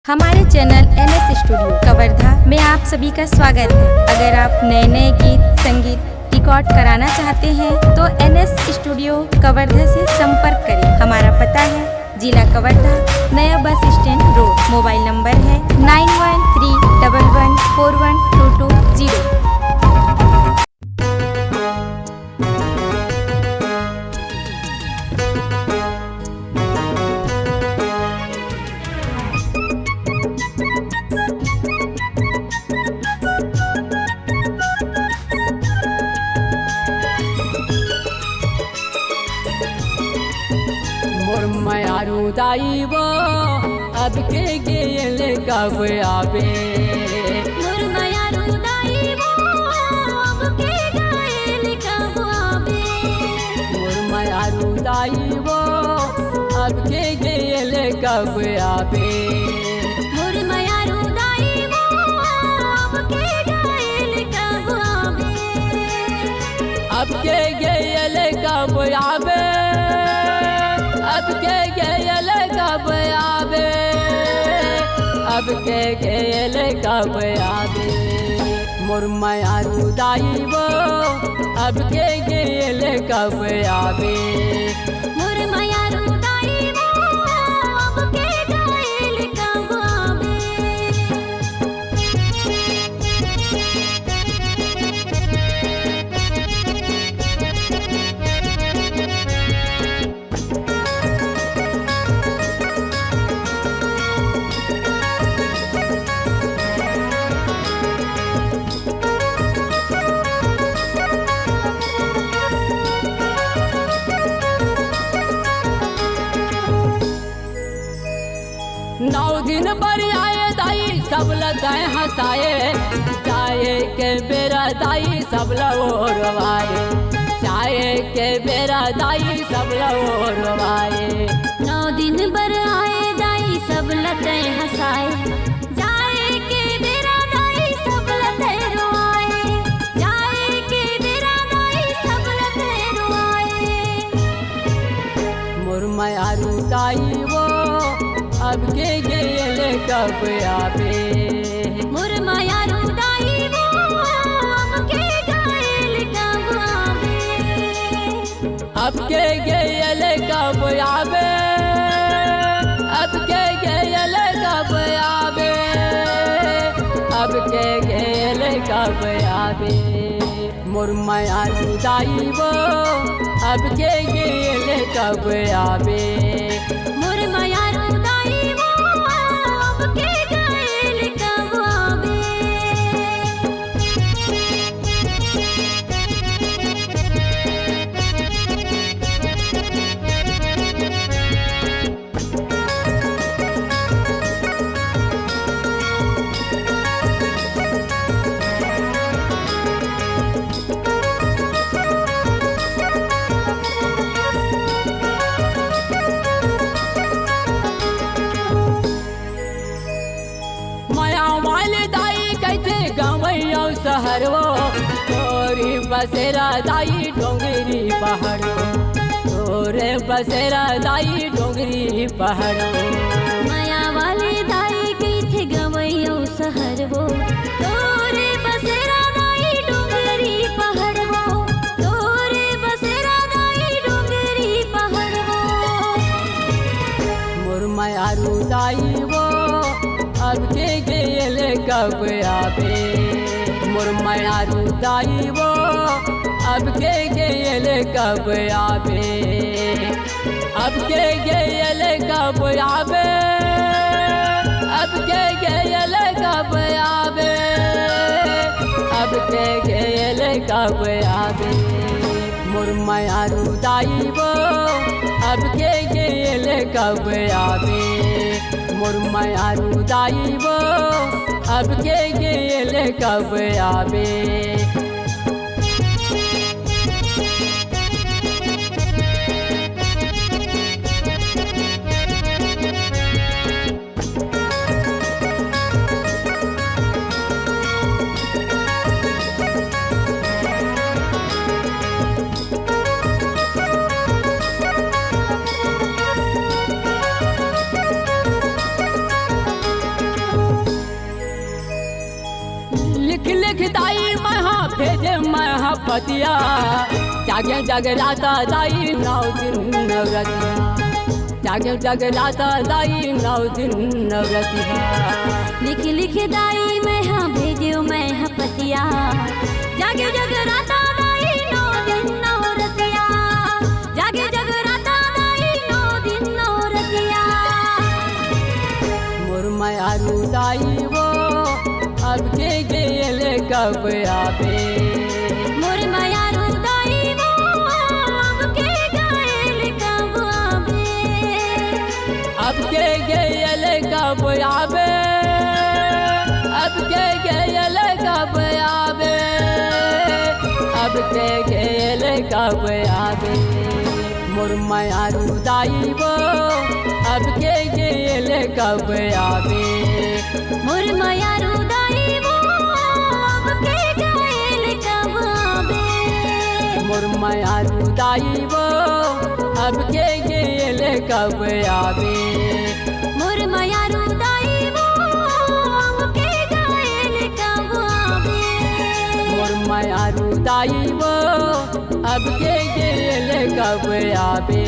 हमारे channel NS studio Kawardha में आप सभी का स्वागत है। अगर आप नए नए गीत संगीत रिकॉर्ड कराना चाहते हैं तो NS स्टूडियो कवर्धा से संपर्क करें। हमारा पता है जिला कवर्धा, नया bus stand road. Mobile number है 9131141220। मायारू दाई वो अब के गेल कब आवे। मोर मायारू दाई वो अब के गेल कब आवे। मोर मायारू दाई वो अब के गेल कब आवे। मोर मायारू दाई वो अब के गेल कब आवे। अब के गेल कब आवे। अब के गेल कब आवे। अब के गेल कब आवे। मोर मायारू दाई वो अब के गेल कब आवे। मोर मायारू दाई वो अब के गेल कब आवे। नौ दिन पर आए दाई सब लगाए हंसाए। चाहे के बेरा दाई सब लोरवाए। चाहे के बेरा दाई सब लोरवाए। 9 दिन बर आए दाई सब लते हंसाए। जाए के बेरा दाई सब लते रोआए। जाए के बेरा दाई सब लते रोआए। मोर मायारू दाई वो अब के गेल कब आवे। मोर मायारू दाई वो अब के गेल कब आवे। अब के गेल कब आवे। अब के गेल कब आवे। अब के गेल कब आवे। मोर मायारू दाई वो अब के गेल कब आवे। मोर मायारू दाई वो अब के गेल कब आवे। माया वाले दाई कैसे गवैया शहर वो। तोरी बसेरा दाई डोंगरी पहाड़। तोरे बसेरा दाई डोंगरी पहाड़। माया वाले दाई के थे गवैयो शहर वो। तोरे बसेरा दाई डोंगरी पहाड़ वो। तोरे बसेरा दाई डोंगरी पहाड़ वो। मोर मायारू दाई वो अब के गेल कब आवे। मोर मायारू दाई वो अब के गेल कब आवे। अब के गेल कब आवे। अब के गेल कब आवे। अब के गेल कब आवे। मोर मायारू दाई वो अब के गेल कब आवे। मोर मायारू दाई वो अब के गेल कब आवे। लिखदाई महा भेजे महा पतिया जागे जगराता दाई 9 दिन नवरतिया जागे जगराता दाई 9 दिन नवरतिया लिख दाई मैं हाँ भेजो मैं हाँ पतिया जागे जगराता दाई 9 दिन नवरतिया जागे जगराता दाई 9 दिन नवरतिया मोर मायारू दाई वो अब के गेले कब आवे मोर मायारू दाई वो अब के गेले कब आवे अब के गेले कब आवे अब के गेले कब आवे अब के गेले कब आवे मोर मायारू दाई वो अब के गेले कब आवे मोर मायारू दाई वो अब के गेले कब आवे मोर मायारू दाई वो अब के गेले कब आवे मोर मायारू दाई वो अब के गेले कब आवे मोर मायारू दाई वो अब के गेले कब आवे।